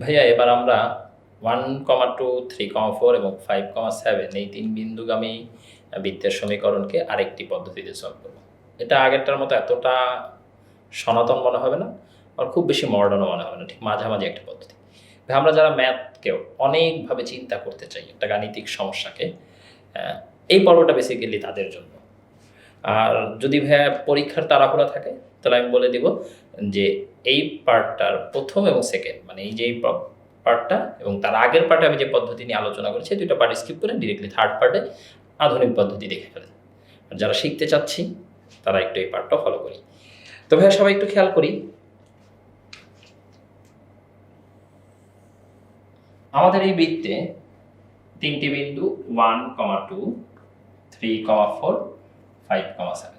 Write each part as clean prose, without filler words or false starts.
ভাইয়া এবার আমরা 1,2, 3,4 এবং 5,7 এই 3 বিন্দুগামী বৃত্তের সমীকরণকে আরেকটি পদ্ধতিতে সলভ করব। এটা আগেরটার মতো এতটা সনাতন মনে হবে না, আর খুব বেশি মডার্নও মনে হবে না, ঠিক মাঝামাঝি একটা পদ্ধতি। ভাই আমরা যারা ম্যাথকেও অনেকভাবে চিন্তা করতে চাই একটা গাণিতিক সমস্যাকে, এই পর্বটা বেসিক্যালি তাদের জন্য। আর যদি ভাইয়া পরীক্ষার তাড়াহুড়া থাকে তাহলে আমি বলে দিব যে এই পার্টটার প্রথম এবং সেকেন্ড, মানে এই যে পার্টটা এবং তার আগের পার্টে আমি যে পদ্ধতি নিয়ে আলোচনা করেছি, দুইটা পার্ট স্কিপ করে ডিরেক্টলি থার্ড পার্টে আধুনিক পদ্ধতি দেখে ফেলেন। আর যারা শিখতে চাচ্ছি তারা একটু এই পার্টটা ফলো করি। তো ভাইয়া সবাই একটু খেয়াল করি, আমাদের এই বৃত্তে 3টি বিন্দু 1,2, 3,4, 5,7।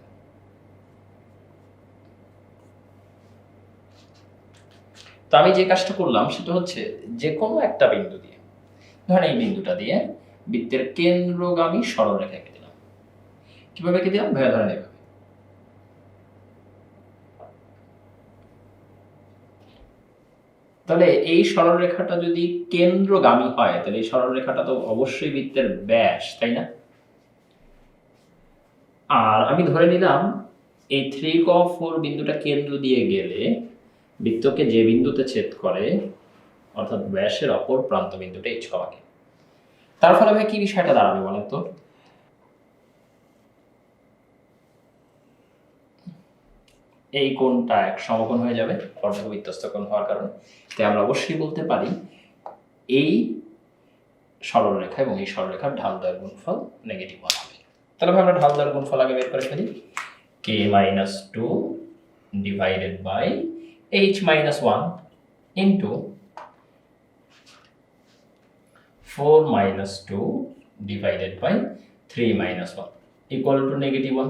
তো আমি যে কাজটা করলাম সেটা হচ্ছে যে কোনো একটা বিন্দু দিয়ে, ধরেন এই বিন্দুটা দিয়ে বৃত্তের কেন্দ্রগামী সরলরেখা এঁকে দিলাম। কিভাবে এঁকে দিলাম ভাইয়া? ধরেন এভাবে। তাহলে এই সরলরেখাটা যদি কেন্দ্রগামী হয় তাহলে এই সরলরেখাটা তো অবশ্যই বৃত্তের ব্যাস, তাই না? আর আমি ধরে নিলাম এই 3,4 বিন্দুটা কেন্দ্র দিয়ে গেলে বৃত্তকে যে বিন্দুতে ছেদ করে, অর্থাৎ ব্যাসের অপর প্রান্ত বিন্দুটা এই ছকে। তার ফলে ভাই কি বিষয়টা দাঁড়াবে বলেন তো? এই কোণটা এক সমকোণ হয়ে যাবে অর্ধবৃত্তস্থ কোণ হওয়ার কারণে। তাই আমরা অবশ্যই বলতে পারি এই সরলরেখা এবং এই সরলরেখার ঢালদ্বয়ের গুণফল -1 হবে। তাহলে ভাই আমরা ঢালদ্বয়ের গুণফল আগে বের করে ফেলি। k-2 divided by h-1 into 4-2 divided by 3-1 equal to -1।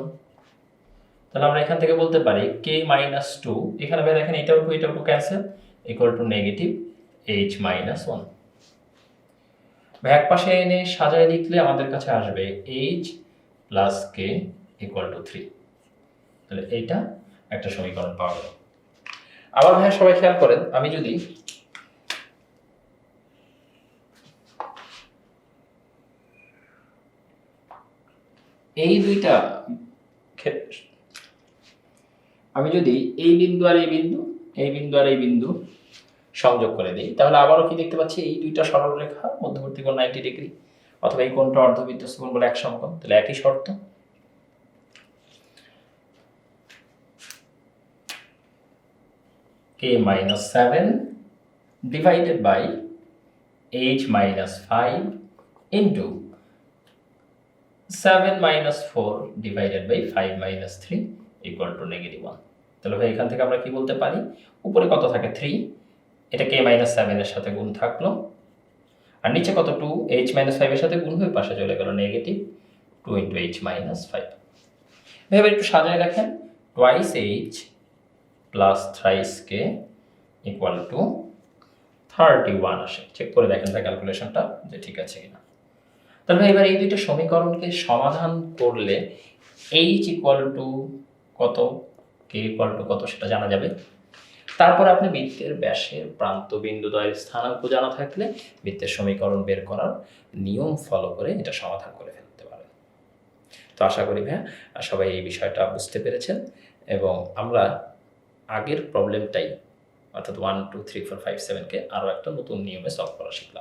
তাহলে আমরা এখান থেকে বলতে পারি k-2, এখানে ভাই দেখেন এটাও two cancel, equal to -h-1। ভাই এক পাশে এনে সাজায় লিখলে আমাদের কাছে আসবে h plus k equal to 3। তাহলে এইটা একটা সমীকরণ পাওয়া গেল। আবার ভাই সবাই খেয়াল করেন, আমি যদি এই দুইটা এই বিন্দু আর এই বিন্দু, এই বিন্দু আর এই বিন্দু সংযোগ করে দিই, তাহলে আবারও কি দেখতে পাচ্ছি? এই দুইটা সরলরেখা মধ্যবর্তী কোণ 90 ডিগ্রি, অথবা এই কোণটা অর্ধবৃত্তস্থ কোণ বলে এক সমকোণ। তাহলে একই শর্ত, k-7 divided by h-5 into 7-4 divided by 5-3 equal to -1। তাহলে ভাই এখান থেকে আমরা কি বলতে পারি? উপরে কত থাকে? 3, এটা k-7 এর সাথে গুণ থাকলো, আর নিচে কত? 2, h-5 এর সাথে গুণ হয়ে পাশে চলে গেল -2 ইন্টু h-5। ভাই একটু সাজায় রাখেন, twice h plus thrice k equal to 31 আসে। চেক করে দেখেন ভাই ক্যালকুলেশনটা যে ঠিক আছে কিনা। তাহলে ভাই এবার এই দুইটা সমীকরণকে সমাধান করলে h ইকুয়াল টু কত, k ইকুয়াল টু কত সেটা জানা যাবে। তারপর আপনি বৃত্তের ব্যাসের প্রান্ত বিন্দুদ্বয়ের স্থানাঙ্ক জানা থাকলে বৃত্তের সমীকরণ বের করার নিয়ম ফলো করে এটা সমাধান করে ফেলতে পারেন। তো আশা করি ভাইয়া সবাই এই বিষয়টা বুঝতে পেরেছেন, এবং আমরা আগের প্রবলেমটাই অর্থাৎ 1, 2, 3, 4, 5, 7কে আরও একটা নতুন নিয়মে সলভ করা শিখলাম।